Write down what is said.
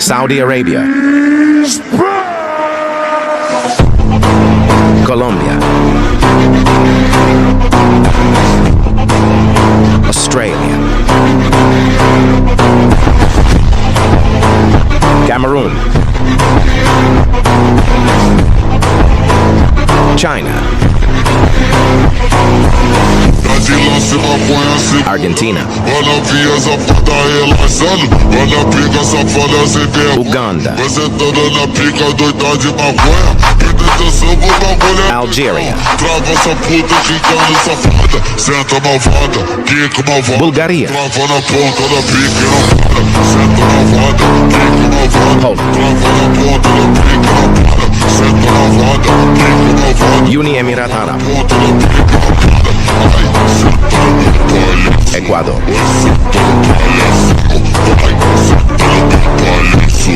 Saudi Arabia, Colombia, Australia, Cameroon, China, Argentina, Uganda, Algeria, Bulgaria, Poland, Uni Emirat Arab, Ecuador,